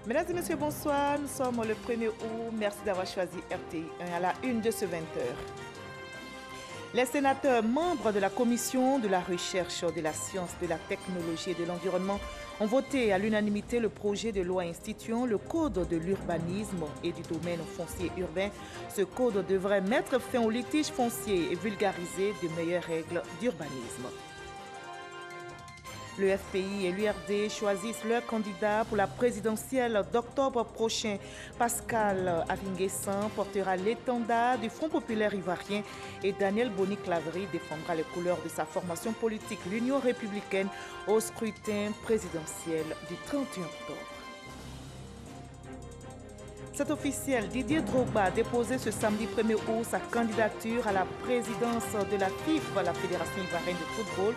Mesdames et messieurs, bonsoir. Nous sommes le 1er août. Merci d'avoir choisi RTI1 à la une de ce 20h. Les sénateurs membres de la Commission de la recherche, de la science, de la technologie et de l'environnement ont voté à l'unanimité le projet de loi instituant le Code de l'urbanisme et du domaine foncier urbain. Ce code devrait mettre fin aux litiges fonciers et vulgariser de meilleures règles d'urbanisme. Le FPI et l'URD choisissent leur candidat pour la présidentielle d'octobre prochain. Pascal Avinguessan portera l'étendard du Front populaire ivoirien et Daniel Boni-Claverie défendra les couleurs de sa formation politique, l'Union républicaine, au scrutin présidentiel du 31 octobre. C'est officiel, Didier Drogba a déposé ce samedi 1er août sa candidature à la présidence de la FIFA, la Fédération ivoirienne de football.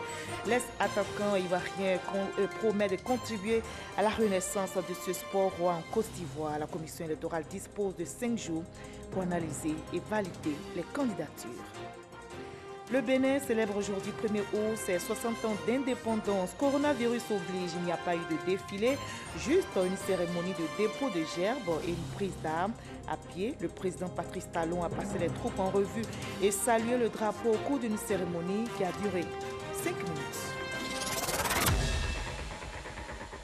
L'ex-attaquant ivoirien promet de contribuer à la renaissance de ce sport roi en Côte d'Ivoire. La commission électorale dispose de 5 jours pour analyser et valider les candidatures. Le Bénin célèbre aujourd'hui 1er août ses 60 ans d'indépendance. Coronavirus oblige, il n'y a pas eu de défilé, juste une cérémonie de dépôt de gerbes et une prise d'armes. À pied, le président Patrice Talon a passé les troupes en revue et salué le drapeau au cours d'une cérémonie qui a duré 5 minutes.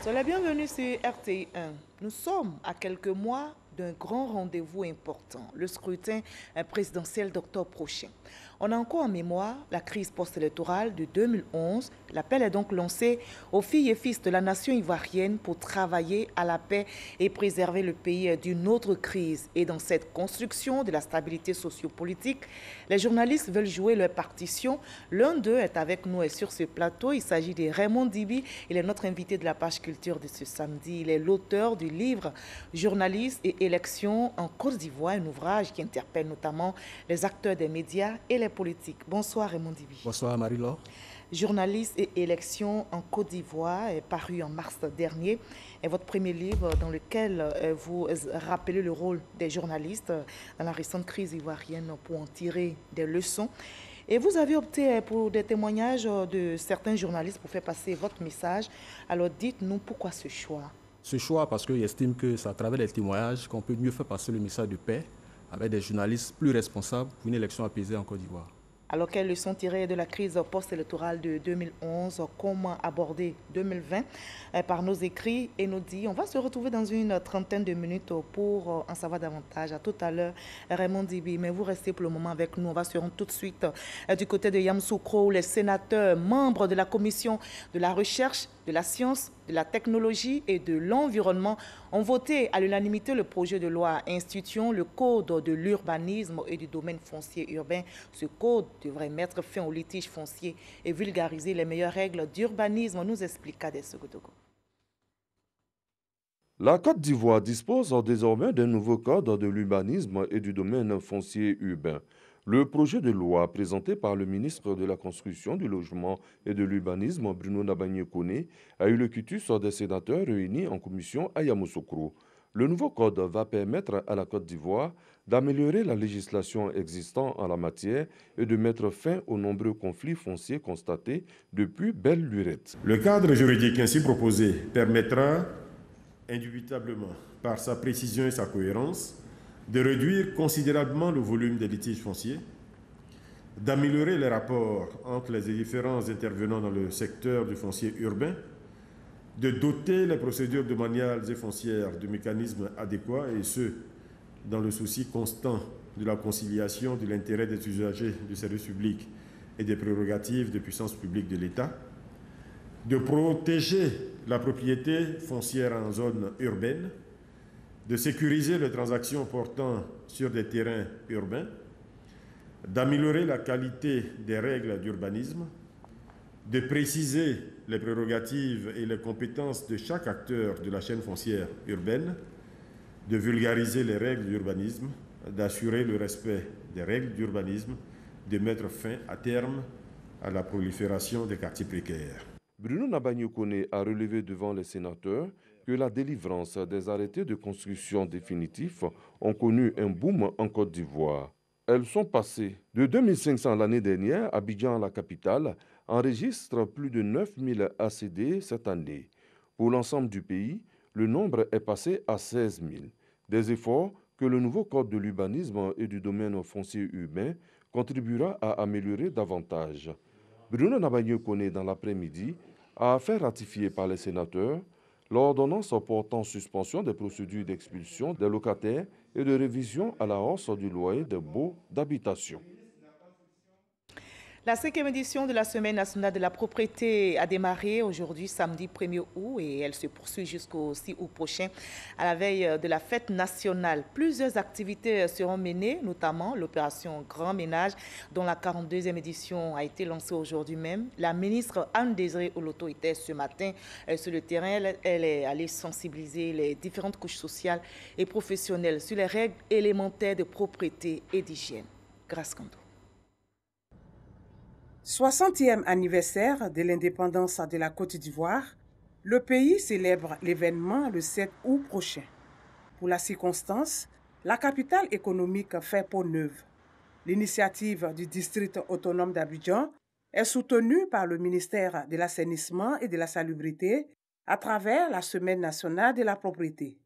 Soyez la bienvenue sur RTI1. Nous sommes à quelques mois d'un grand rendez-vous important, le scrutin présidentiel d'octobre prochain. On a encore en mémoire la crise post-électorale de 2011. L'appel est donc lancé aux filles et fils de la nation ivoirienne pour travailler à la paix et préserver le pays d'une autre crise. Et dans cette construction de la stabilité sociopolitique, les journalistes veulent jouer leur partition. L'un d'eux est avec nous et sur ce plateau. Il s'agit de Raymond Dibi. Il est notre invité de la page culture de ce samedi. Il est l'auteur du livre « Journalistes et élections en Côte d'Ivoire », un ouvrage qui interpelle notamment les acteurs des médias et les politiques. Bonsoir Raymond Dibi. Bonsoir Marie-Laure. Journalistes et élections en Côte d'Ivoire est paru en mars dernier. Et votre premier livre dans lequel vous rappelez le rôle des journalistes dans la récente crise ivoirienne pour en tirer des leçons. Et vous avez opté pour des témoignages de certains journalistes pour faire passer votre message. Alors dites-nous pourquoi ce choix? Ce choix parce que j'estime que c'est à travers les témoignages qu'on peut mieux faire passer le message de paix avec des journalistes plus responsables pour une élection apaisée en Côte d'Ivoire. Alors, quelles leçons tirées de la crise post-électorale de 2011, comment aborder 2020 par nos écrits et nos dits? On va se retrouver dans une trentaine de minutes pour en savoir davantage. À tout à l'heure, Raymond Dibi, mais vous restez pour le moment avec nous. On va se rendre tout de suite du côté de Yamoussoukro, où les sénateurs membres de la commission de la recherche, de la science, de la technologie et de l'environnement ont voté à l'unanimité le projet de loi instituant le code de l'urbanisme et du domaine foncier urbain. Ce code devrait mettre fin aux litiges fonciers et vulgariser les meilleures règles d'urbanisme, nous expliqua Dessogodogo. La Côte d'Ivoire dispose désormais d'un nouveau code de l'urbanisme et du domaine foncier urbain. Le projet de loi présenté par le ministre de la Construction, du Logement et de l'Urbanisme, Bruno Nabagné-Koné, a eu le quitus des sénateurs réunis en commission à Yamoussoukro. Le nouveau code va permettre à la Côte d'Ivoire d'améliorer la législation existante en la matière et de mettre fin aux nombreux conflits fonciers constatés depuis belle lurette. Le cadre juridique ainsi proposé permettra, indubitablement, par sa précision et sa cohérence, de réduire considérablement le volume des litiges fonciers, d'améliorer les rapports entre les différents intervenants dans le secteur du foncier urbain, de doter les procédures domaniales et foncières de mécanismes adéquats, et ce, dans le souci constant de la conciliation de l'intérêt des usagers du service public et des prérogatives de puissance publique de l'État, de protéger la propriété foncière en zone urbaine, de sécuriser les transactions portant sur des terrains urbains, d'améliorer la qualité des règles d'urbanisme, de préciser les prérogatives et les compétences de chaque acteur de la chaîne foncière urbaine, de vulgariser les règles d'urbanisme, d'assurer le respect des règles d'urbanisme, de mettre fin à terme à la prolifération des quartiers précaires. Bruno Nabagné-Koné a relevé devant les sénateurs que la délivrance des arrêtés de construction définitifs ont connu un boom en Côte d'Ivoire. Elles sont passées de 2500 l'année dernière. Abidjan, la capitale, enregistre plus de 9000 ACD cette année. Pour l'ensemble du pays, le nombre est passé à 16 000. Des efforts que le nouveau code de l'urbanisme et du domaine foncier urbain contribuera à améliorer davantage. Bruno Nabagno-Koné, dans l'après-midi, a fait ratifier par les sénateurs l'ordonnance portant suspension des procédures d'expulsion des locataires et de révision à la hausse du loyer des baux d'habitation. La 5e édition de la Semaine nationale de la propriété a démarré aujourd'hui, samedi 1er août, et elle se poursuit jusqu'au 6 août prochain. À la veille de la fête nationale, plusieurs activités seront menées, notamment l'opération Grand Ménage, dont la 42e édition a été lancée aujourd'hui même. La ministre Anne-Désirée Oloto était ce matin sur le terrain. Elle est allée sensibiliser les différentes couches sociales et professionnelles sur les règles élémentaires de propriété et d'hygiène. Grâce Kando. 60e anniversaire de l'indépendance de la Côte d'Ivoire, le pays célèbre l'événement le 7 août prochain. Pour la circonstance, la capitale économique fait peau neuve. L'initiative du district autonome d'Abidjan est soutenue par le ministère de l'Assainissement et de la Salubrité à travers la Semaine nationale de la propriété.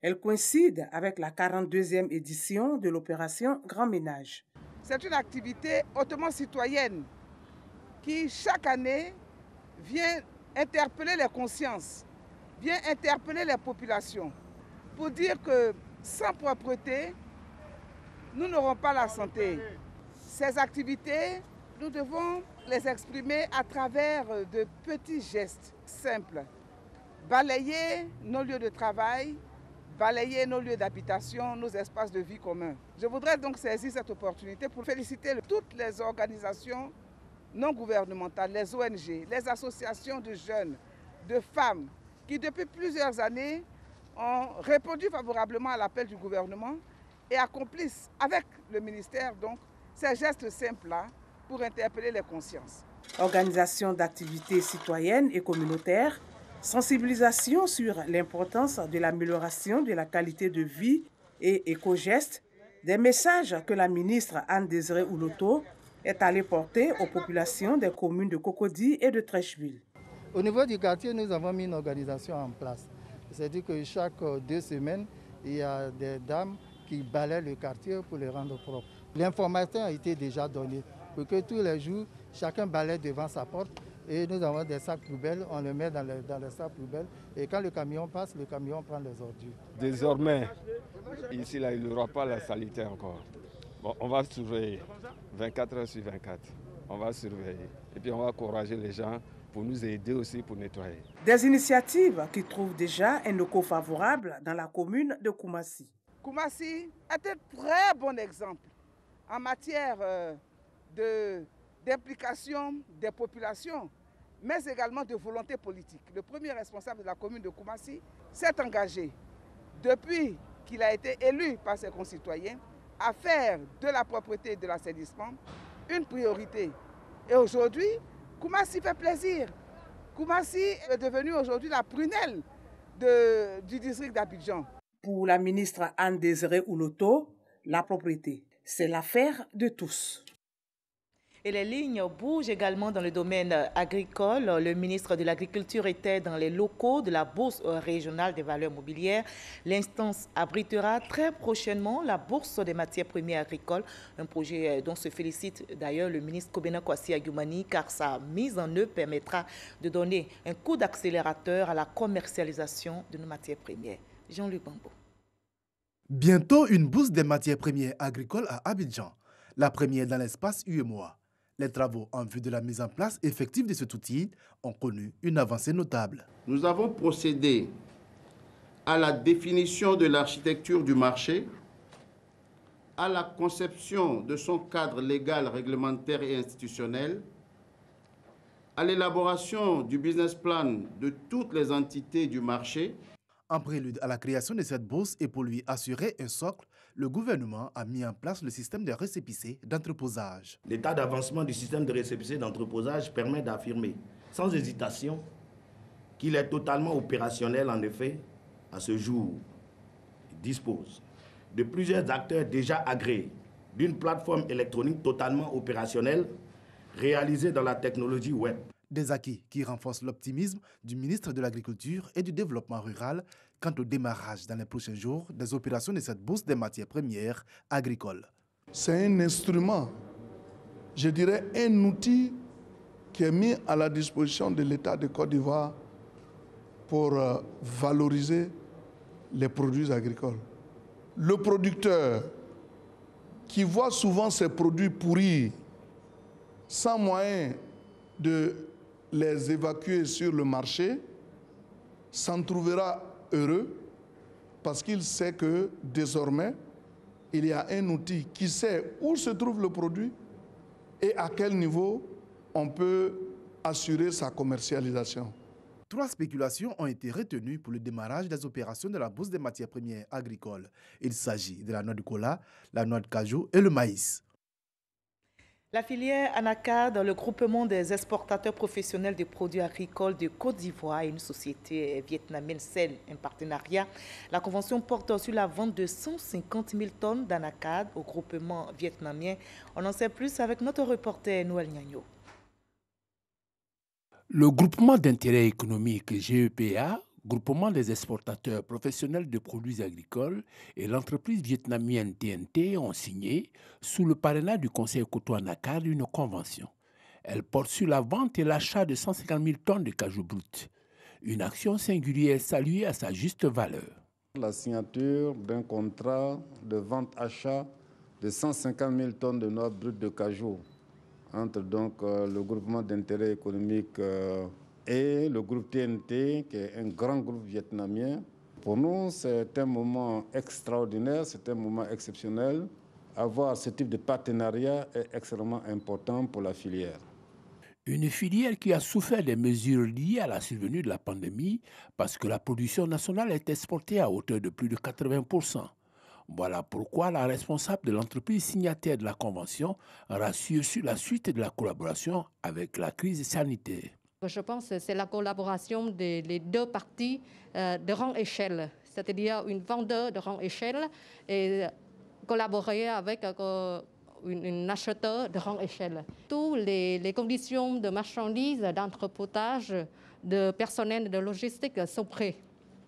Elle coïncide avec la 42e édition de l'opération Grand Ménage. C'est une activité hautement citoyenne qui, chaque année, vient interpeller les consciences, vient interpeller les populations pour dire que sans propreté, nous n'aurons pas la santé. Ces activités, nous devons les exprimer à travers de petits gestes simples. Balayer nos lieux de travail, balayer nos lieux d'habitation, nos espaces de vie communs. Je voudrais donc saisir cette opportunité pour féliciter toutes les organisations non gouvernementales, les ONG, les associations de jeunes, de femmes, qui depuis plusieurs années ont répondu favorablement à l'appel du gouvernement et accomplissent avec le ministère donc ces gestes simples-là pour interpeller les consciences. Organisation d'activités citoyennes et communautaires, sensibilisation sur l'importance de l'amélioration de la qualité de vie et éco-gestes, des messages que la ministre Anne-Désirée Oloto est allée porter aux populations des communes de Cocody et de Trècheville. Au niveau du quartier, nous avons mis une organisation en place. C'est-à-dire que chaque 2 semaines, il y a des dames qui balaient le quartier pour le rendre propre. L'information a été déjà donnée pour que tous les jours, chacun balaie devant sa porte. Et nous avons des sacs poubelles, on les met dans les sacs poubelles. Et quand le camion passe, le camion prend les ordures. Désormais, ici, là, il n'y aura pas la saleté encore. Bon, on va surveiller 24 heures sur 24. On va surveiller. Et puis on va encourager les gens pour nous aider aussi pour nettoyer. Des initiatives qui trouvent déjà un écho favorable dans la commune de Koumassi. Koumassi est un très bon exemple en matière d'implication des populations, mais également de volonté politique. Le premier responsable de la commune de Koumassi s'est engagé, depuis qu'il a été élu par ses concitoyens, à faire de la propreté et de l'assainissement une priorité. Et aujourd'hui, Koumassi fait plaisir. Koumassi est devenue aujourd'hui la prunelle du district d'Abidjan. Pour la ministre Anne-Désirée Oloto, la propriété, c'est l'affaire de tous. Et les lignes bougent également dans le domaine agricole. Le ministre de l'Agriculture était dans les locaux de la Bourse régionale des valeurs mobilières. L'instance abritera très prochainement la Bourse des matières premières agricoles, un projet dont se félicite d'ailleurs le ministre Kobena Kwasi Agumani, car sa mise en œuvre permettra de donner un coup d'accélérateur à la commercialisation de nos matières premières. Jean-Luc Bambo. Bientôt une bourse des matières premières agricoles à Abidjan, la première dans l'espace UEMOA. Les travaux en vue de la mise en place effective de cet outil ont connu une avancée notable. Nous avons procédé à la définition de l'architecture du marché, à la conception de son cadre légal, réglementaire et institutionnel, à l'élaboration du business plan de toutes les entités du marché. En prélude à la création de cette bourse et pour lui assurer un socle, le gouvernement a mis en place le système de récépissé d'entreposage. L'état d'avancement du système de récépissé d'entreposage permet d'affirmer sans hésitation qu'il est totalement opérationnel. En effet, à ce jour, il dispose de plusieurs acteurs déjà agréés, d'une plateforme électronique totalement opérationnelle réalisée dans la technologie web. Des acquis qui renforcent l'optimisme du ministre de l'Agriculture et du Développement rural quant au démarrage dans les prochains jours des opérations de cette bourse des matières premières agricoles. C'est un instrument, je dirais un outil qui est mis à la disposition de l'État de Côte d'Ivoire pour valoriser les produits agricoles. Le producteur qui voit souvent ses produits pourrir sans moyen de les évacuer sur le marché s'en trouvera heureux parce qu'il sait que désormais, il y a un outil qui sait où se trouve le produit et à quel niveau on peut assurer sa commercialisation. 3 spéculations ont été retenues pour le démarrage des opérations de la bourse des matières premières agricoles. Il s'agit de la noix de cola, la noix de cajou et le maïs. La filière ANACAD, le groupement des exportateurs professionnels de produits agricoles de Côte d'Ivoire et une société vietnamienne scelle un partenariat. La convention porte sur la vente de 150 000 tonnes d'ANACAD au groupement vietnamien. On en sait plus avec notre reporter Noël Nyagno. Le groupement d'intérêt économique GEPA, groupement des exportateurs professionnels de produits agricoles, et l'entreprise vietnamienne TNT ont signé, sous le parrainage du Conseil Cotonou ANACAD, une convention. Elle porte sur la vente et l'achat de 150 000 tonnes de cajou brut. Une action singulière saluée à sa juste valeur. La signature d'un contrat de vente-achat de 150 000 tonnes de noix brutes de cajou entre donc le groupement d'intérêt économique et le groupe TNT, qui est un grand groupe vietnamien. Pour nous, c'est un moment extraordinaire, c'est un moment exceptionnel. Avoir ce type de partenariat est extrêmement important pour la filière. Une filière qui a souffert des mesures liées à la survenue de la pandémie parce que la production nationale est exportée à hauteur de plus de 80%. Voilà pourquoi la responsable de l'entreprise signataire de la Convention rassure sur la suite de la collaboration avec la crise sanitaire. Je pense que c'est la collaboration des deux parties de grande échelle, c'est-à-dire une vendeur de grande échelle et collaborer avec un acheteur de grande échelle. Toutes les conditions de marchandises, d'entreposage, de personnel, de logistique sont prêtes.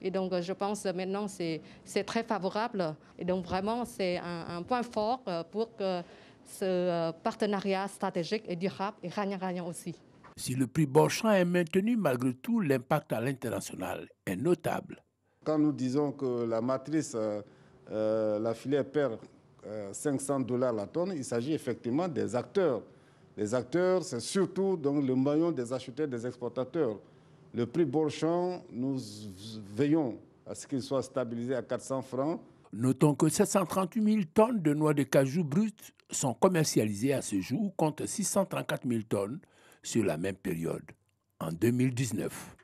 Et donc, je pense que maintenant, c'est très favorable. Et donc, vraiment, c'est un point fort pour que ce partenariat stratégique et durable et gagnant-gagnant aussi. Si le prix Bourg-Champ est maintenu, malgré tout, l'impact à l'international est notable. Quand nous disons que la matrice, la filière perd $500 la tonne, il s'agit effectivement des acteurs. Les acteurs, c'est surtout donc, le maillon des acheteurs, des exportateurs. Le prix Bourg-Champ, nous veillons à ce qu'il soit stabilisé à 400 francs. Notons que 738 000 tonnes de noix de cajou brutes sont commercialisées à ce jour, contre 634 000 tonnes sur la même période, en 2019.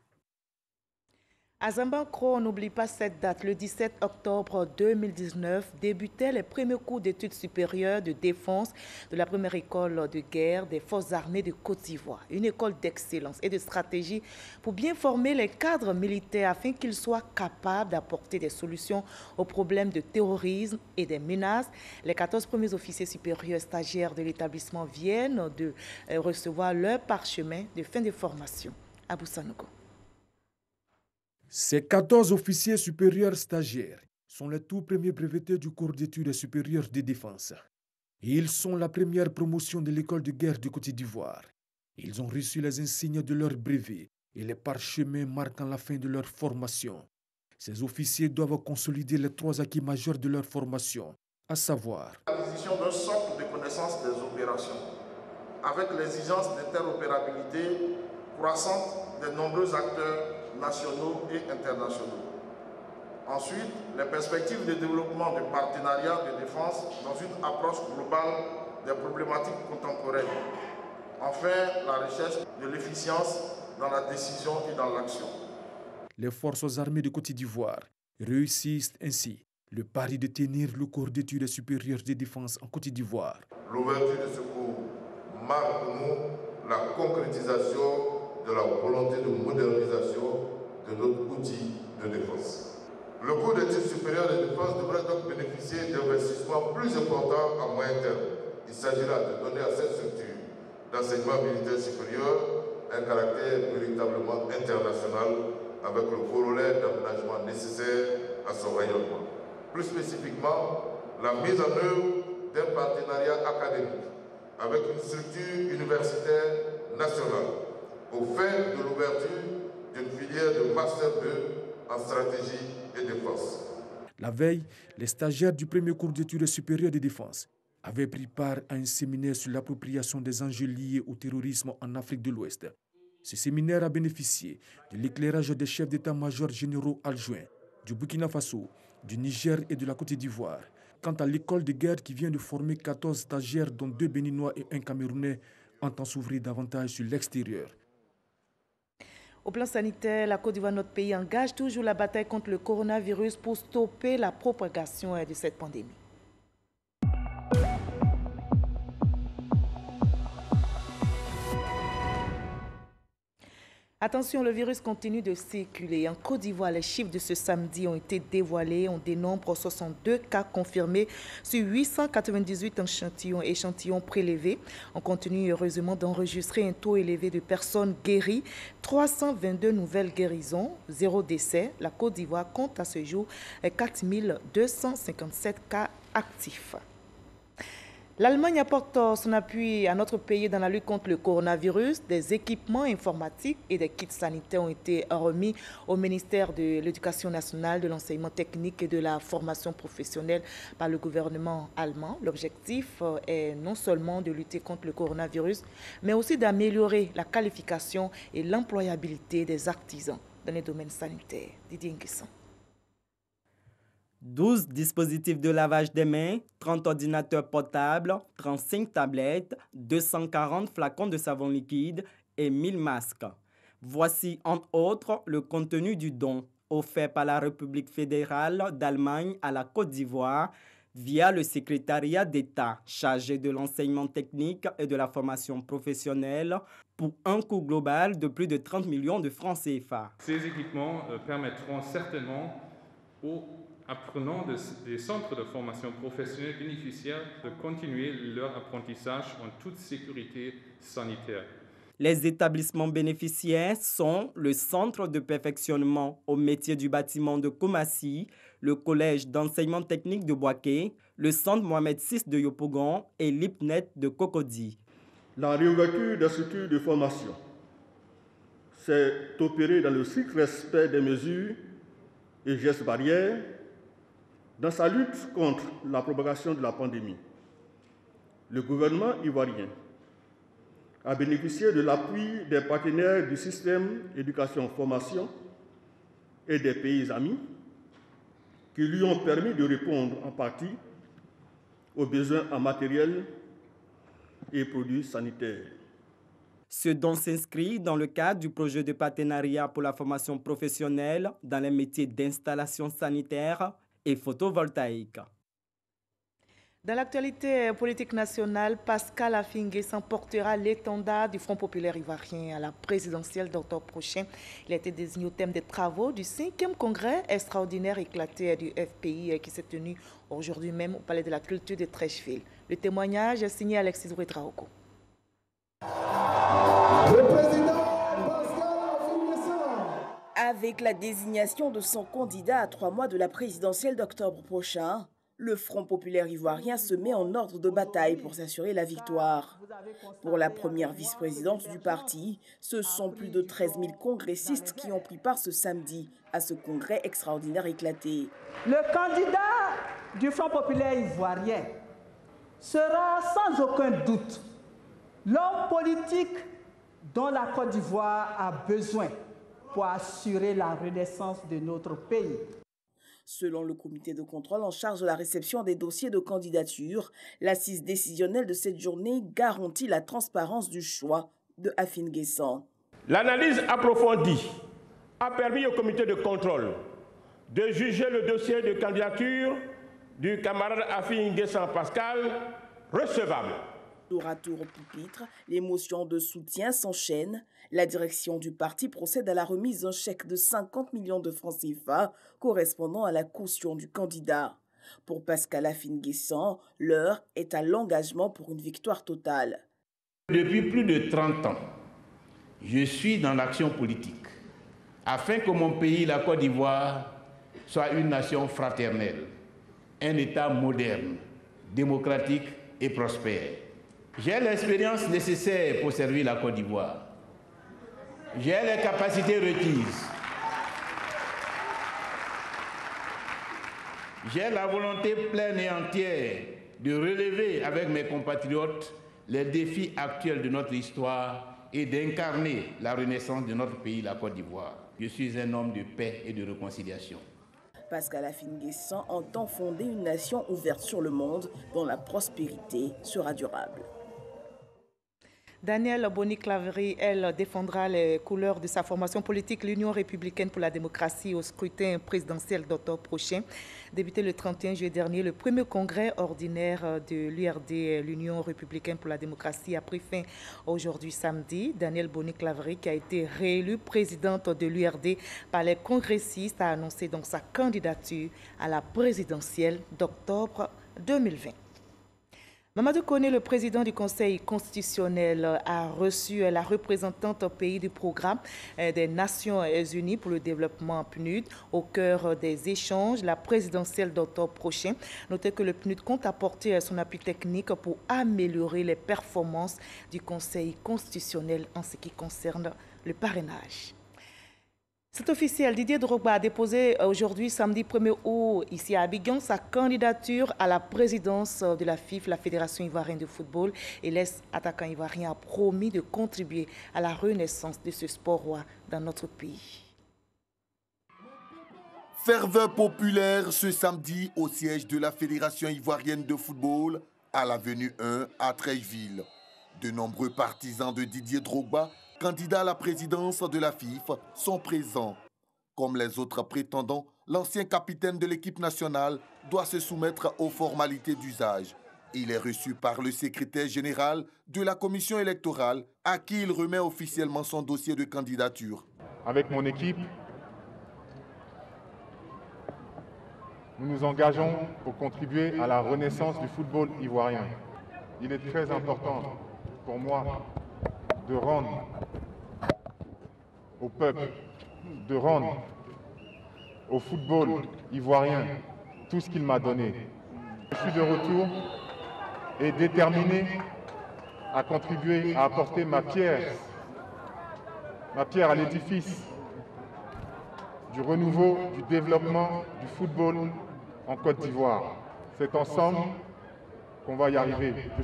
À Zambakro, on n'oublie pas cette date. Le 17 octobre 2019 débutaient les premiers cours d'études supérieures de défense de la première école de guerre des forces armées de Côte d'Ivoire. Une école d'excellence et de stratégie pour bien former les cadres militaires afin qu'ils soient capables d'apporter des solutions aux problèmes de terrorisme et des menaces. Les 14 premiers officiers supérieurs stagiaires de l'établissement viennent de recevoir leur parchemin de fin de formation. À Boussanogo. Ces 14 officiers supérieurs stagiaires sont les tout premiers brevetés du cours d'études supérieures de défense. Ils sont la première promotion de l'école de guerre de Côte d'Ivoire. Ils ont reçu les insignes de leur brevet et les parchemins marquant la fin de leur formation. Ces officiers doivent consolider les 3 acquis majeurs de leur formation, à savoir l'acquisition d'un socle de connaissances des opérations, avec l'exigence d'interopérabilité croissante des nombreux acteurs nationaux et internationaux. Ensuite, les perspectives de développement de partenariats de défense dans une approche globale des problématiques contemporaines. Enfin, la recherche de l'efficience dans la décision et dans l'action. Les forces armées de Côte d'Ivoire réussissent ainsi le pari de tenir le cours d'études supérieures de défense en Côte d'Ivoire. L'ouverture de ce cours marque pour nous la concrétisation de la volonté de modernisation de notre outil de défense. Le cours d'études supérieures de défense devrait donc bénéficier d'investissements plus importants à moyen terme. Il s'agira de donner à cette structure d'enseignement militaire supérieur un caractère véritablement international avec le corollaire d'aménagement nécessaire à son rayonnement. Plus spécifiquement, la mise en œuvre d'un partenariat académique avec une structure universitaire nationale au fait de l'ouverture d'une filière de Master 2 en stratégie et défense. La veille, les stagiaires du premier cours d'études supérieures de défense avaient pris part à un séminaire sur l'appropriation des enjeux liés au terrorisme en Afrique de l'Ouest. Ce séminaire a bénéficié de l'éclairage des chefs d'état-major généraux adjoints du Burkina Faso, du Niger et de la Côte d'Ivoire. Quant à l'école de guerre qui vient de former 14 stagiaires, dont 2 Béninois et 1 Camerounais, entend s'ouvrir davantage sur l'extérieur. Au plan sanitaire, la Côte d'Ivoire, notre pays, engage toujours la bataille contre le coronavirus pour stopper la propagation de cette pandémie. Attention, le virus continue de circuler. En Côte d'Ivoire, les chiffres de ce samedi ont été dévoilés. On dénombre 62 cas confirmés sur 898 échantillons prélevés. On continue heureusement d'enregistrer un taux élevé de personnes guéries. 322 nouvelles guérisons, 0 décès. La Côte d'Ivoire compte à ce jour 4257 cas actifs. L'Allemagne apporte son appui à notre pays dans la lutte contre le coronavirus. Des équipements informatiques et des kits sanitaires ont été remis au ministère de l'Éducation nationale, de l'enseignement technique et de la formation professionnelle par le gouvernement allemand. L'objectif est non seulement de lutter contre le coronavirus, mais aussi d'améliorer la qualification et l'employabilité des artisans dans les domaines sanitaires. Didier Nguessan. 12 dispositifs de lavage des mains, 30 ordinateurs portables, 35 tablettes, 240 flacons de savon liquide et 1000 masques. Voici, entre autres, le contenu du don offert par la République fédérale d'Allemagne à la Côte d'Ivoire via le secrétariat d'État chargé de l'enseignement technique et de la formation professionnelle pour un coût global de plus de 30 millions de francs CFA. Ces équipements permettront certainement aux apprenants des centres de formation professionnelle bénéficiaires de continuer leur apprentissage en toute sécurité sanitaire. Les établissements bénéficiaires sont le Centre de perfectionnement au métier du bâtiment de Koumassi, le Collège d'enseignement technique de Boaké, le Centre Mohamed VI de Yopougon et l'IPNET de Cocody. La réouverture des structures de formation s'est opérée dans le strict respect des mesures et gestes barrières dans sa lutte contre la propagation de la pandémie. Le gouvernement ivoirien a bénéficié de l'appui des partenaires du système éducation-formation et des pays amis qui lui ont permis de répondre en partie aux besoins en matériel et produits sanitaires. Ce don s'inscrit dans le cadre du projet de partenariat pour la formation professionnelle dans les métiers d'installation sanitaire et photovoltaïque. Dans l'actualité politique nationale, Pascal Affi s'emportera l'étendard du Front populaire ivoirien à la présidentielle d'octobre prochain. Il a été désigné au thème des travaux du 5e congrès extraordinaire éclaté du FPI qui s'est tenu aujourd'hui même au Palais de la Culture de Treichville. Le témoignage est signé Alexis Ouedraogo. Avec la désignation de son candidat à 3 mois de la présidentielle d'octobre prochain, le Front populaire ivoirien se met en ordre de bataille pour s'assurer la victoire. Pour la première vice-présidente du parti, ce sont plus de 13 000 congressistes qui ont pris part ce samedi à ce congrès extraordinaire éclaté. Le candidat du Front populaire ivoirien sera sans aucun doute l'homme politique dont la Côte d'Ivoire a besoin pour assurer la renaissance de notre pays. Selon le comité de contrôle en charge de la réception des dossiers de candidature, l'assise décisionnelle de cette journée garantit la transparence du choix de Affi N'Guessan. L'analyse approfondie a permis au comité de contrôle de juger le dossier de candidature du camarade Affi N'Guessan Pascal recevable. Tour à tour au pupitre, les motions de soutien s'enchaînent. La direction du parti procède à la remise d'un chèque de 50 millions de francs CFA correspondant à la caution du candidat. Pour Pascal Affi N'Guessan, l'heure est à l'engagement pour une victoire totale. Depuis plus de 30 ans, je suis dans l'action politique, afin que mon pays, la Côte d'Ivoire, soit une nation fraternelle, un État moderne, démocratique et prospère. J'ai l'expérience nécessaire pour servir la Côte d'Ivoire. J'ai les capacités requises. J'ai la volonté pleine et entière de relever avec mes compatriotes les défis actuels de notre histoire et d'incarner la renaissance de notre pays, la Côte d'Ivoire. Je suis un homme de paix et de réconciliation. Pascal Affi-N'Guessan entend fonder une nation ouverte sur le monde dont la prospérité sera durable. Danielle Boni-Claverie, elle défendra les couleurs de sa formation politique, l'Union républicaine pour la démocratie, au scrutin présidentiel d'octobre prochain. Débuté le 31 juillet dernier, le premier congrès ordinaire de l'URD, l'Union républicaine pour la démocratie, a pris fin aujourd'hui samedi. Danielle Boni-Claverie, qui a été réélue présidente de l'URD par les congressistes, a annoncé donc sa candidature à la présidentielle d'octobre 2020. Mamadou Koné, le président du Conseil constitutionnel, a reçu la représentante pays du programme des Nations Unies pour le développement PNUD au cœur des échanges, la présidentielle d'octobre prochain. Notez que le PNUD compte apporter son appui technique pour améliorer les performances du Conseil constitutionnel en ce qui concerne le parrainage. C'est officiel, Didier Drogba a déposé aujourd'hui, samedi 1er août, ici à Abidjan, sa candidature à la présidence de la FIF, la Fédération ivoirienne de football, et l'ex-attaquant ivoirien a promis de contribuer à la renaissance de ce sport roi dans notre pays. Ferveur populaire ce samedi au siège de la Fédération ivoirienne de football à l'avenue 1 à Trècheville. De nombreux partisans de Didier Drogba, candidat à la présidence de la FIF, sont présents. Comme les autres prétendants, l'ancien capitaine de l'équipe nationale doit se soumettre aux formalités d'usage. Il est reçu par le secrétaire général de la commission électorale à qui il remet officiellement son dossier de candidature. Avec mon équipe, nous nous engageons pour contribuer à la renaissance du football ivoirien. Il est très important pour moi de rendre au peuple, de rendre au football ivoirien tout ce qu'il m'a donné. Je suis de retour et déterminé à contribuer, à apporter ma pierre à l'édifice du renouveau, du développement du football en Côte d'Ivoire. C'est ensemble qu'on va y arriver. Je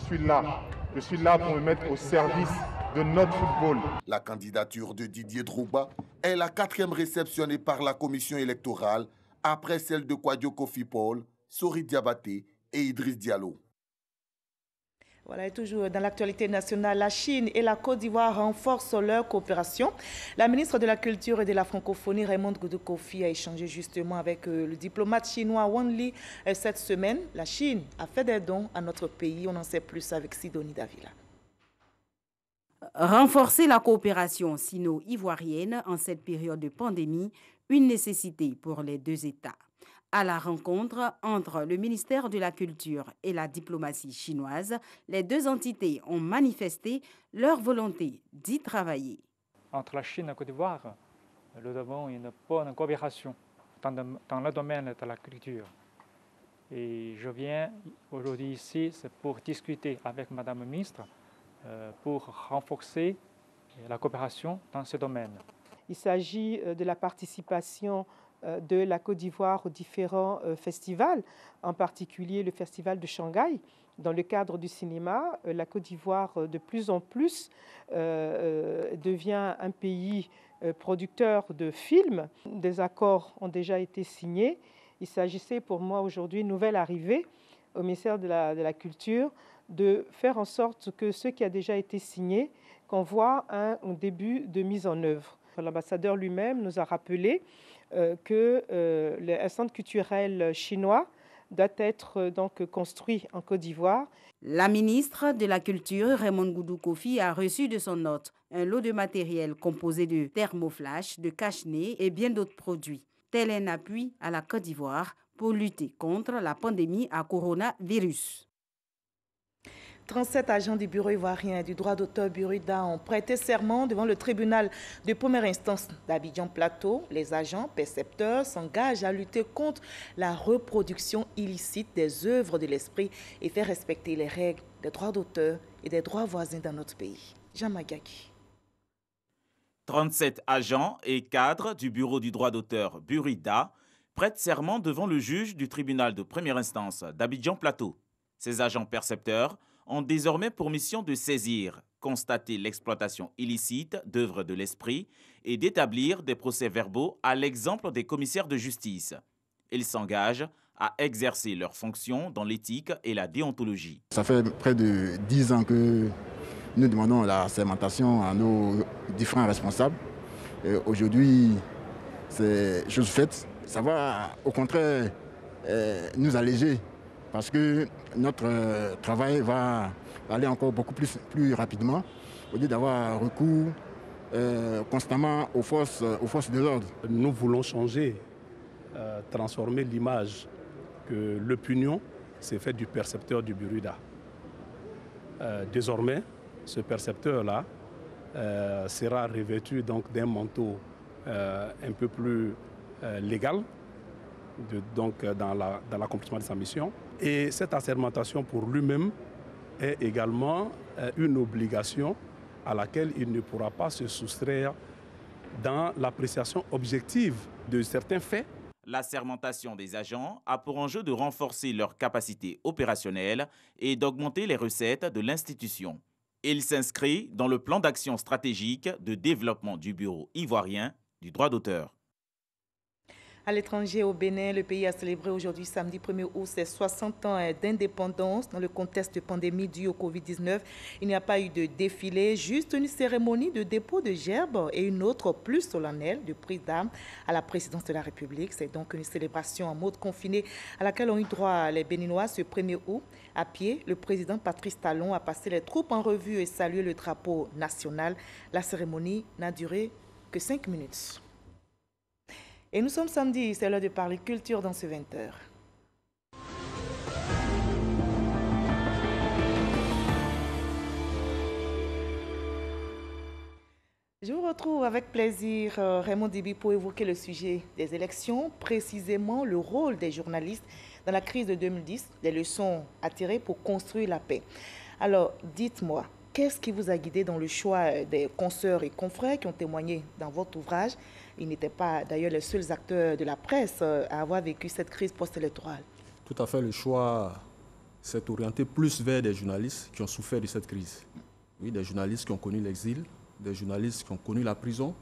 suis là pour me mettre au service de notre football. La candidature de Didier Drogba est la 4e réceptionnée par la commission électorale après celle de Kouadio Kofi Paul, Sori Diabaté et Idriss Diallo. Voilà, et toujours dans l'actualité nationale, la Chine et la Côte d'Ivoire renforcent leur coopération. La ministre de la Culture et de la Francophonie, Raymonde Goudou Kofi, a échangé justement avec le diplomate chinois Wang Li cette semaine. La Chine a fait des dons à notre pays. On en sait plus avec Sidonie Davila. Renforcer la coopération sino-ivoirienne en cette période de pandémie, une nécessité pour les deux États. À la rencontre entre le ministère de la Culture et la diplomatie chinoise, les deux entités ont manifesté leur volonté d'y travailler. Entre la Chine et la Côte d'Ivoire, nous avons une bonne coopération dans le domaine de la culture. Et je viens aujourd'hui ici pour discuter avec Madame la ministre pour renforcer la coopération dans ce domaine. Il s'agit de la participation de la Côte d'Ivoire aux différents festivals, en particulier le Festival de Shanghai. Dans le cadre du cinéma, la Côte d'Ivoire, de plus en plus, devient un pays producteur de films. Des accords ont déjà été signés. Il s'agissait pour moi aujourd'hui, une nouvelle arrivée au ministère de la Culture, de faire en sorte que ce qui a déjà été signé, qu'on voit un début de mise en œuvre. L'ambassadeur lui-même nous a rappelé que le centre culturel chinois doit être donc construit en Côte d'Ivoire. La ministre de la Culture, Raymonde Goudou Kofi, a reçu de son hôte un lot de matériel composé de thermoflash, de cache-nez et bien d'autres produits. Tel un appui à la Côte d'Ivoire pour lutter contre la pandémie à coronavirus. 37 agents du bureau ivoirien du droit d'auteur Burida ont prêté serment devant le tribunal de première instance d'Abidjan Plateau. Les agents percepteurs s'engagent à lutter contre la reproduction illicite des œuvres de l'esprit et faire respecter les règles des droits d'auteur et des droits voisins dans notre pays. Jean Magaki. 37 agents et cadres du bureau du droit d'auteur Burida prêtent serment devant le juge du tribunal de première instance d'Abidjan Plateau. Ces agents percepteurs ont désormais pour mission de saisir, constater l'exploitation illicite d'œuvres de l'esprit et d'établir des procès-verbaux à l'exemple des commissaires de justice. Ils s'engagent à exercer leurs fonctions dans l'éthique et la déontologie. Ça fait près de 10 ans que nous demandons la sermentation à nos différents responsables. Aujourd'hui, c'est chose faite. Ça va au contraire nous alléger parce que notre travail va aller encore beaucoup plus rapidement au lieu d'avoir recours constamment aux forces de l'ordre. Nous voulons changer, transformer l'image que l'opinion s'est faite du percepteur du Burida. Désormais, ce percepteur-là sera revêtu d'un manteau un peu plus légal dans l'accomplissement de sa mission. Et cette assermentation pour lui-même est également une obligation à laquelle il ne pourra pas se soustraire dans l'appréciation objective de certains faits. La sermentation des agents a pour enjeu de renforcer leurs capacités opérationnelles et d'augmenter les recettes de l'institution. Il s'inscrit dans le plan d'action stratégique de développement du bureau ivoirien du droit d'auteur. À l'étranger, au Bénin, le pays a célébré aujourd'hui, samedi 1er août, ses 60 ans d'indépendance dans le contexte de pandémie due au Covid-19. Il n'y a pas eu de défilé, juste une cérémonie de dépôt de gerbes et une autre plus solennelle de prise d'armes à la présidence de la République. C'est donc une célébration en mode confiné à laquelle ont eu droit les Béninois ce 1er août. À pied, le président Patrice Talon a passé les troupes en revue et salué le drapeau national. La cérémonie n'a duré que 5 minutes. Et nous sommes samedi, c'est l'heure de parler culture dans ce 20h. Je vous retrouve avec plaisir, Raymond Dibi, pour évoquer le sujet des élections, précisément le rôle des journalistes dans la crise de 2010, des leçons à tirer pour construire la paix. Alors, dites-moi, qu'est-ce qui vous a guidé dans le choix des consoeurs et confrères qui ont témoigné dans votre ouvrage? Ils n'étaient pas d'ailleurs les seuls acteurs de la presse à avoir vécu cette crise post-électorale. Tout à fait, le choix s'est orienté plus vers des journalistes qui ont souffert de cette crise. Oui, des journalistes qui ont connu l'exil, des journalistes qui ont connu la prison,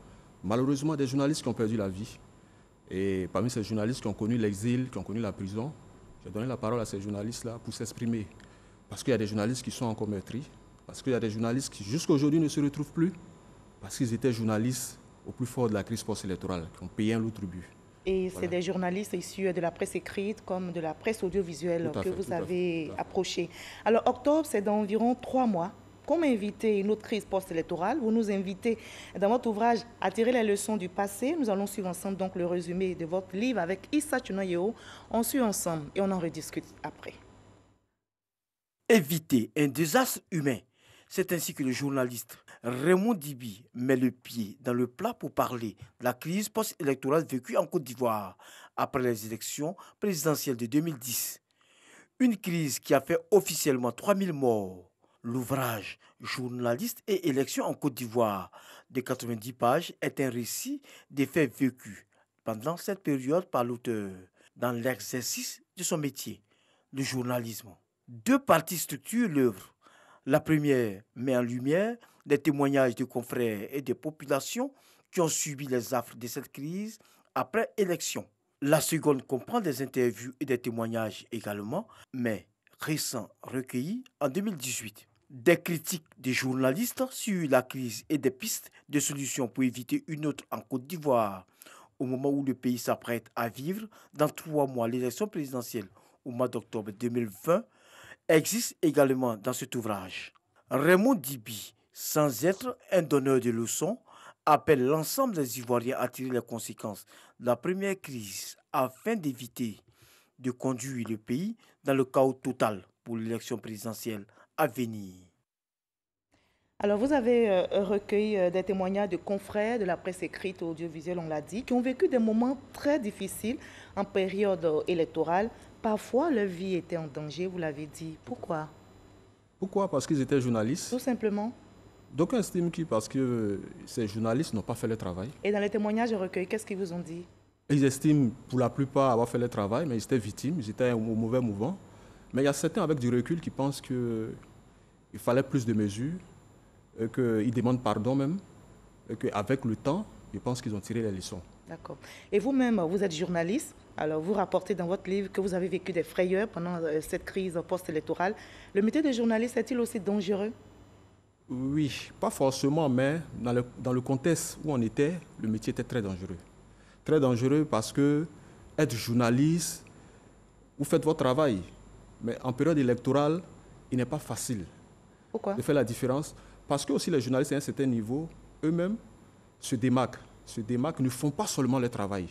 malheureusement des journalistes qui ont perdu la vie. Et parmi ces journalistes qui ont connu l'exil, qui ont connu la prison, j'ai donné la parole à ces journalistes-là pour s'exprimer. Parce qu'il y a des journalistes qui sont encore meurtris, parce qu'il y a des journalistes qui jusqu'à aujourd'hui ne se retrouvent plus, parce qu'ils étaient journalistes au plus fort de la crise post-électorale, qui ont payé un lourd tribut. Et c'est des journalistes issus de la presse écrite comme de la presse audiovisuelle que vous avez approché. Alors, octobre, c'est dans environ 3 mois. Comme inviter une autre crise post-électorale, vous nous invitez dans votre ouvrage à tirer les leçons du passé. Nous allons suivre ensemble donc le résumé de votre livre avec Issa Chunoyeo. On suit ensemble et on en rediscute après. Éviter un désastre humain. C'est ainsi que le journaliste Raymond Dibi met le pied dans le plat pour parler de la crise post-électorale vécue en Côte d'Ivoire après les élections présidentielles de 2010. Une crise qui a fait officiellement 3000 morts. L'ouvrage « Journalistes et élections en Côte d'Ivoire » de 90 pages est un récit des faits vécus pendant cette période par l'auteur dans l'exercice de son métier, le journalisme. 2 parties structurent l'œuvre. La première met en lumière des témoignages de confrères et de populations qui ont subi les affres de cette crise après élection. La seconde comprend des interviews et des témoignages également, mais récents, recueillis en 2018. Des critiques des journalistes sur la crise et des pistes de solutions pour éviter une autre en Côte d'Ivoire, au moment où le pays s'apprête à vivre dans 3 mois l'élection présidentielle au mois d'octobre 2020, existe également dans cet ouvrage. Raymond Dibi, sans être un donneur de leçons, appelle l'ensemble des Ivoiriens à tirer les conséquences de la première crise afin d'éviter de conduire le pays dans le chaos total pour l'élection présidentielle à venir. Alors, vous avez recueilli des témoignages de confrères de la presse écrite ou audiovisuelle, on l'a dit, qui ont vécu des moments très difficiles en période électorale. Parfois, leur vie était en danger, vous l'avez dit. Pourquoi? Pourquoi? Parce qu'ils étaient journalistes. Tout simplement. D'aucuns estiment que parce que ces journalistes n'ont pas fait le travail. Et dans les témoignages recueillis, qu'est-ce qu'ils vous ont dit? Ils estiment pour la plupart avoir fait le travail, mais ils étaient victimes, ils étaient au mauvais mouvement. Mais il y a certains avec du recul qui pensent qu'il fallait plus de mesures, qu'ils demandent pardon même, et qu'avec le temps, je pense qu'ils ont tiré les leçons. D'accord. Et vous-même, vous êtes journaliste, alors vous rapportez dans votre livre que vous avez vécu des frayeurs pendant cette crise post-électorale. Le métier de journaliste est-il aussi dangereux? Oui, pas forcément, mais dans le contexte où on était, le métier était très dangereux. Très dangereux parce que être journaliste, vous faites votre travail, mais en période électorale, il n'est pas facile. Pourquoi? De faire la différence. Parce que aussi les journalistes à un certain niveau, eux-mêmes, se démarquent, ne font pas seulement le travail.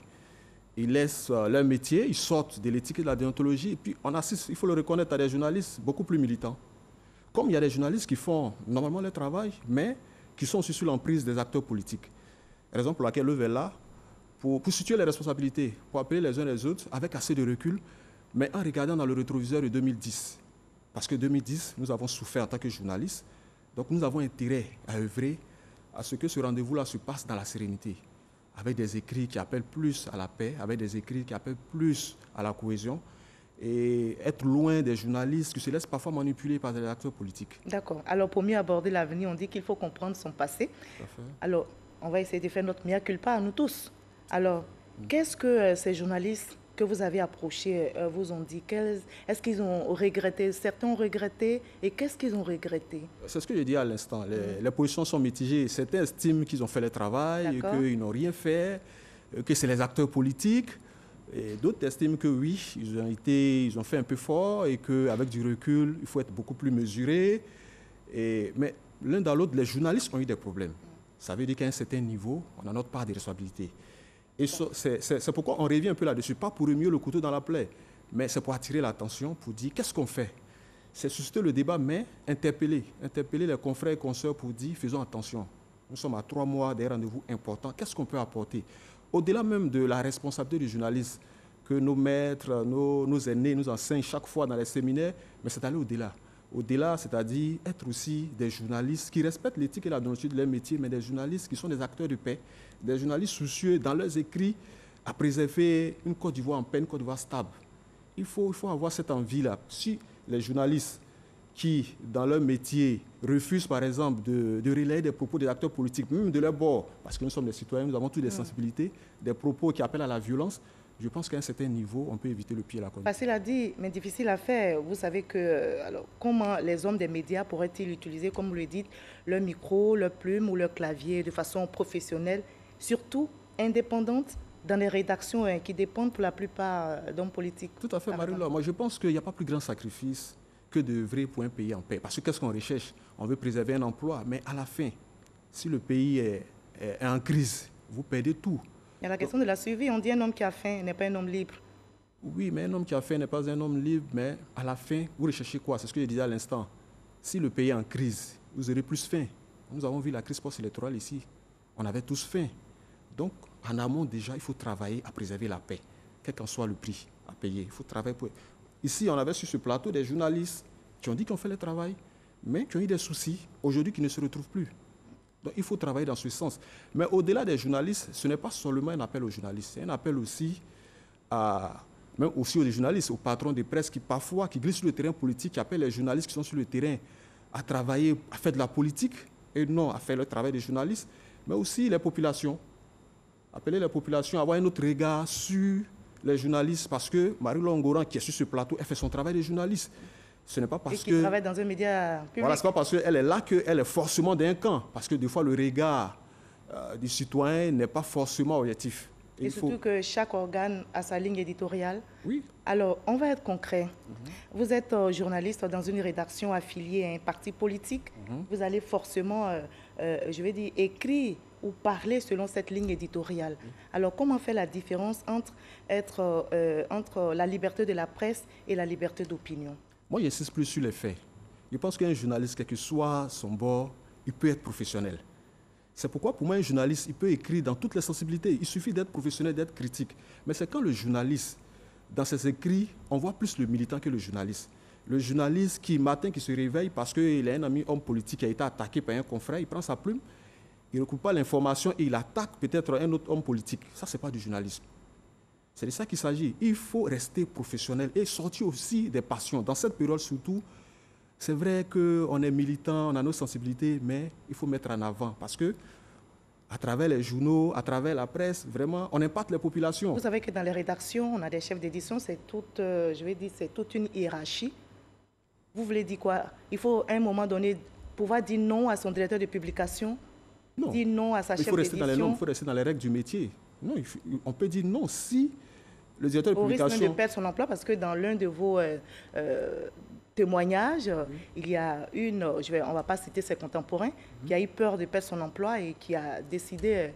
Ils laissent leur métier, ils sortent de l'éthique et de la déontologie, et puis on assiste, il faut le reconnaître, à des journalistes beaucoup plus militants. Comme il y a des journalistes qui font normalement le travail, mais qui sont aussi sous l'emprise des acteurs politiques. Raison pour laquelle eux est là, pour situer les responsabilités, pour appeler les uns les autres avec assez de recul, mais en regardant dans le rétroviseur de 2010. Parce que 2010, nous avons souffert en tant que journalistes, donc nous avons intérêt à œuvrer à ce que ce rendez-vous-là se passe dans la sérénité, avec des écrits qui appellent plus à la paix, avec des écrits qui appellent plus à la cohésion, et être loin des journalistes qui se laissent parfois manipuler par des acteurs politiques. D'accord. Alors, pour mieux aborder l'avenir, on dit qu'il faut comprendre son passé. Alors, on va essayer de faire notre mea culpa à nous tous. Alors, qu'est-ce que ces journalistes que vous avez approchés vous ont dit? Est-ce qu'ils ont regretté? Certains ont regretté. Et qu'est-ce qu'ils ont regretté? C'est ce que j'ai dit à l'instant. Les positions sont mitigées. Certains estiment qu'ils ont fait le travail, qu'ils n'ont rien fait, que c'est les acteurs politiques. Et d'autres estiment que oui, ils ont fait un peu fort et qu'avec du recul, il faut être beaucoup plus mesuré. Mais l'un dans l'autre, les journalistes ont eu des problèmes. Ça veut dire qu'à un certain niveau, on a notre part de responsabilité. Et c'est pourquoi on revient un peu là-dessus, pas pour remuer le couteau dans la plaie, mais c'est pour attirer l'attention, pour dire qu'est-ce qu'on fait. C'est susciter le débat, mais interpeller les confrères et consoeurs pour dire faisons attention. Nous sommes à 3 mois des rendez-vous importants. Qu'est-ce qu'on peut apporter? Au-delà même de la responsabilité du journaliste, que nos maîtres, nos aînés nous enseignent chaque fois dans les séminaires, mais c'est aller au-delà. Au-delà, c'est-à-dire être aussi des journalistes qui respectent l'éthique et la déontologie de leur métier, mais des journalistes qui sont des acteurs de paix, des journalistes soucieux dans leurs écrits à préserver une Côte d'Ivoire en paix, une Côte d'Ivoire stable. Il faut avoir cette envie-là. Si les journalistes qui, dans leur métier, refusent par exemple de relayer des propos des acteurs politiques, même de leur bord, parce que nous sommes des citoyens, nous avons toutes des sensibilités, des propos qui appellent à la violence, je pense qu'à un certain niveau, on peut éviter le pied à la colline. Facile à dire, mais difficile à faire. Vous savez que, alors, comment les hommes des médias pourraient-ils utiliser, comme vous le dites, leur micro, leur plume ou leur clavier de façon professionnelle, surtout indépendante, dans les rédactions qui dépendent pour la plupart d'hommes politiques? Tout à fait, Marie-Laure. Moi, je pense qu'il n'y a pas plus grand sacrifice que d'œuvrer pour un pays en paix. Parce que qu'est-ce qu'on recherche? On veut préserver un emploi, mais à la fin, si le pays est en crise, vous perdez tout. Il y a la question de la survie. On dit un homme qui a faim n'est pas un homme libre. Oui, mais un homme qui a faim n'est pas un homme libre, mais à la fin, vous recherchez quoi? C'est ce que je disais à l'instant. Si le pays est en crise, vous aurez plus faim. Nous avons vu la crise post-électorale ici. On avait tous faim. Donc, en amont, déjà, il faut travailler à préserver la paix, quel qu'en soit le prix à payer. Il faut travailler pour... Ici, on avait sur ce plateau des journalistes qui ont dit qu'on fait le travail, mais qui ont eu des soucis, aujourd'hui, qui ne se retrouvent plus. Donc, il faut travailler dans ce sens. Mais au-delà des journalistes, ce n'est pas seulement un appel aux journalistes, c'est un appel aussi même aussi aux journalistes, aux patrons de presse qui parfois glissent sur le terrain politique, qui appellent les journalistes qui sont sur le terrain à travailler, à faire de la politique, et non à faire le travail des journalistes, mais aussi les populations. Appeler les populations à avoir un autre regard sur les journalistes, parce que Marie-Laure Ngoran, qui est sur ce plateau, elle fait son travail de journaliste. Ce n'est pas parce que... travaille dans un média public. Voilà, ce n'est pas parce qu'elle est là qu'elle est forcément d'un camp. Parce que des fois, le regard du citoyen n'est pas forcément objectif. Et surtout que chaque organe a sa ligne éditoriale. Oui. Alors, on va être concret. Vous êtes journaliste dans une rédaction affiliée à un parti politique. Vous allez forcément, je vais dire, écrire ou parler selon cette ligne éditoriale. Alors, comment faire la différence entre la liberté de la presse et la liberté d'opinion? Moi, j'insiste plus sur les faits. Je pense qu'un journaliste, quel que soit son bord, il peut être professionnel. C'est pourquoi, pour moi, un journaliste, il peut écrire dans toutes les sensibilités. Il suffit d'être professionnel, d'être critique. Mais c'est quand le journaliste, dans ses écrits, on voit plus le militant que le journaliste. Le journaliste qui, matin, qui se réveille parce qu'il a un ami homme politique qui a été attaqué par un confrère, il prend sa plume, il ne recoupe pas l'information et il attaque peut-être un autre homme politique. Ça, ce n'est pas du journalisme. C'est de ça qu'il s'agit. Il faut rester professionnel et sortir aussi des passions. Dans cette période surtout, c'est vrai qu'on est militant, on a nos sensibilités, mais il faut mettre en avant parce que à travers les journaux, à travers la presse, vraiment, on impacte les populations. Vous savez que dans les rédactions, on a des chefs d'édition, c'est toute, c'est toute une hiérarchie. Vous voulez dire quoi? Il faut à un moment donné pouvoir dire non à son directeur de publication, dire non à sa chef d'édition. Il faut rester dans les règles du métier. Non, on peut dire non si le directeur de publication... Au risque de perdre son emploi, parce que dans l'un de vos témoignages, il y a une, on ne va pas citer ses contemporains, qui a eu peur de perdre son emploi et qui a décidé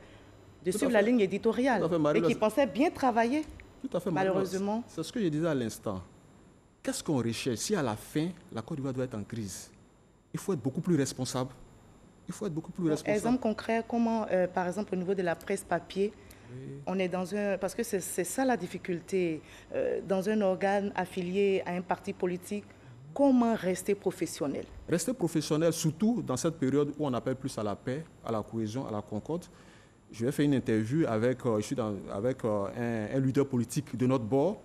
de suivre la ligne éditoriale et qui pensait bien travailler. Tout à fait, malheureusement. C'est ce que je disais à l'instant. Qu'est-ce qu'on recherche si à la fin, la Côte d'Ivoire doit être en crise? Il faut être beaucoup plus responsable. Il faut être beaucoup plus responsable. Exemple concret, comment, par exemple, au niveau de la presse papier, on est dans un... Parce que c'est ça la difficulté. Dans un organe affilié à un parti politique, comment rester professionnel? Rester professionnel, surtout dans cette période où on appelle plus à la paix, à la cohésion, à la concorde. Je vais faire une interview avec un leader politique de notre bord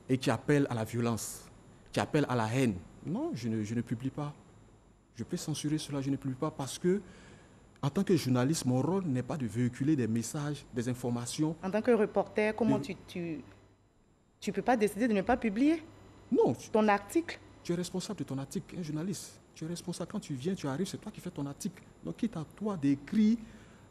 et qui appelle à la violence, qui appelle à la haine. Non, je ne publie pas. Je peux censurer cela, je ne publie pas parce que, en tant que journaliste, mon rôle n'est pas de véhiculer des messages, des informations. En tant que reporter, comment tu peux pas décider de ne pas publier ton article? Tu es responsable de ton article, un journaliste. Tu es responsable. Quand tu viens, tu arrives, c'est toi qui fais ton article. Donc, quitte à toi d'écrire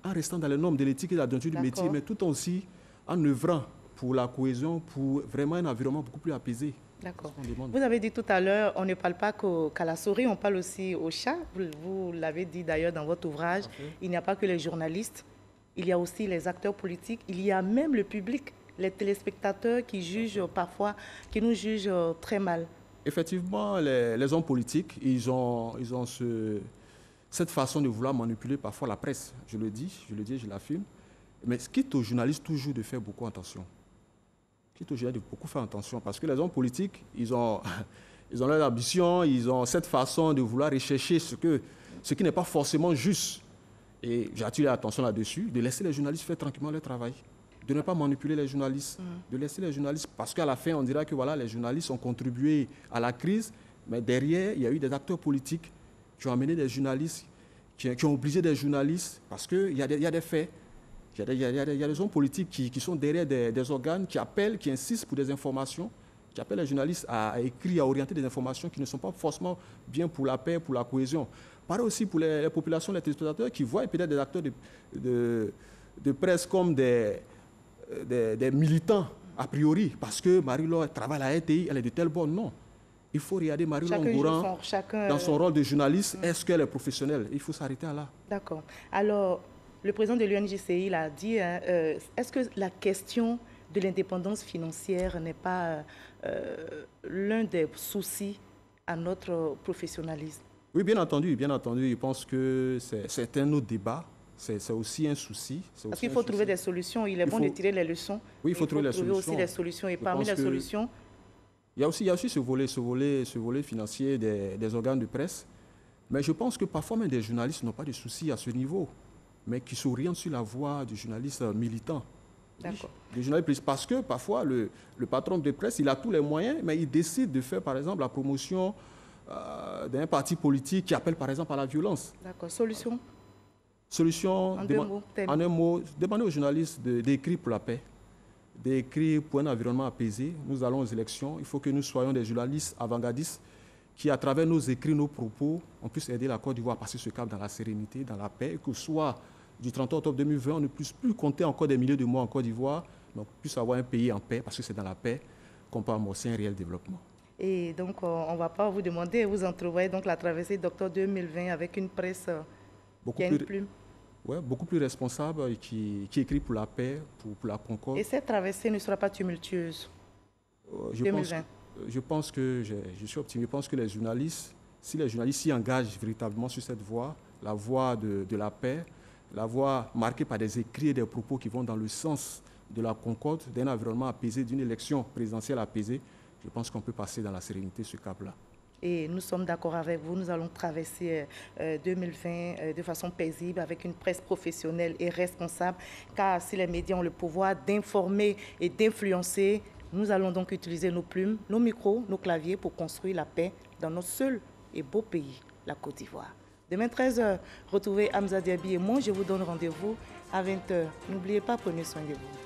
en restant dans les normes de l'éthique et de la déontologie du métier, mais tout aussi en œuvrant pour la cohésion, pour vraiment un environnement beaucoup plus apaisé. D'accord. Vous avez dit tout à l'heure, on ne parle pas qu'à la souris, on parle aussi au chat. Vous l'avez dit d'ailleurs dans votre ouvrage. Il n'y a pas que les journalistes, il y a aussi les acteurs politiques, il y a même le public, les téléspectateurs qui jugent parfois, qui nous jugent très mal. Effectivement, les hommes politiques, ils ont cette façon de vouloir manipuler parfois la presse. Je le dis, je l'affirme. Mais quitte aux journalistes toujours de faire beaucoup attention. Quitte aux journalistes de beaucoup faire attention. Parce que les hommes politiques, ils ont leur ambition, ils ont cette façon de vouloir rechercher ce qui n'est pas forcément juste. Et j'attire l'attention là-dessus, de laisser les journalistes faire tranquillement leur travail. De ne pas manipuler les journalistes, de laisser les journalistes, parce qu'à la fin, on dira que voilà, les journalistes ont contribué à la crise, mais derrière, il y a eu des acteurs politiques qui ont amené des journalistes, qui ont obligé des journalistes, parce qu'il y a des faits, il y a des hommes politiques qui sont derrière des organes, qui appellent, qui insistent pour des informations, qui appellent les journalistes à écrire, à orienter des informations qui ne sont pas forcément bien pour la paix, pour la cohésion. Pareil aussi pour les populations, les téléspectateurs qui voient peut-être des acteurs de presse comme des militants, a priori, parce que Marie-Laure travaille à la RTI, elle est de telle bonne. Non. Il faut regarder Marie-Laure Ngouran dans son rôle de journaliste. Est-ce qu'elle est professionnelle? Il faut s'arrêter à là. D'accord. Alors, le président de l'UNJCI l'a dit, est-ce que la question de l'indépendance financière n'est pas l'un des soucis à notre professionnalisme? Oui, bien entendu. Je pense que c'est un autre débat. C'est aussi un souci. Parce qu'il faut trouver des solutions. Il est bon de tirer les leçons. Oui, il faut trouver les solutions. Aussi des solutions. Et parmi les solutions... Il y a aussi ce volet financier des organes de presse. Mais je pense que parfois même des journalistes n'ont pas de soucis à ce niveau, mais qui s'orientent sur la voie du journaliste militant. D'accord. Parce que parfois, le patron de presse, il a tous les moyens, mais il décide de faire, par exemple, la promotion d'un parti politique qui appelle, par exemple, à la violence. D'accord. Solution, en un mot, demander aux journalistes d'écrire pour la paix, d'écrire pour un environnement apaisé. Nous allons aux élections. Il faut que nous soyons des journalistes avant-gardistes qui, à travers nos écrits, nos propos, on puisse aider la Côte d'Ivoire à passer ce cap dans la sérénité, dans la paix, et que soit du 30 octobre 2020, on ne puisse plus compter encore des milliers de mois en Côte d'Ivoire, donc puisse avoir un pays en paix, parce que c'est dans la paix qu'on peut amorcer un réel développement. Et donc, on ne va pas vous demander, vous entrevoyez donc la traversée d'octobre 2020 avec une presse qui a une plume. Oui, beaucoup plus responsable et qui écrit pour la paix, pour la concorde. Et cette traversée ne sera pas tumultueuse 2020? Je pense que je suis optimiste. Je pense que les journalistes si les journalistes s'y engagent véritablement sur cette voie, la voie de la paix, la voie marquée par des écrits et des propos qui vont dans le sens de la concorde, d'un environnement apaisé, d'une élection présidentielle apaisée, je pense qu'on peut passer dans la sérénité ce cap-là. Et nous sommes d'accord avec vous, nous allons traverser 2020 de façon paisible avec une presse professionnelle et responsable, car si les médias ont le pouvoir d'informer et d'influencer, nous allons donc utiliser nos plumes, nos micros, nos claviers pour construire la paix dans notre seul et beau pays, la Côte d'Ivoire. Demain 13h, retrouvez Hamza Diaby et moi, je vous donne rendez-vous à 20h. N'oubliez pas, prenez soin de vous.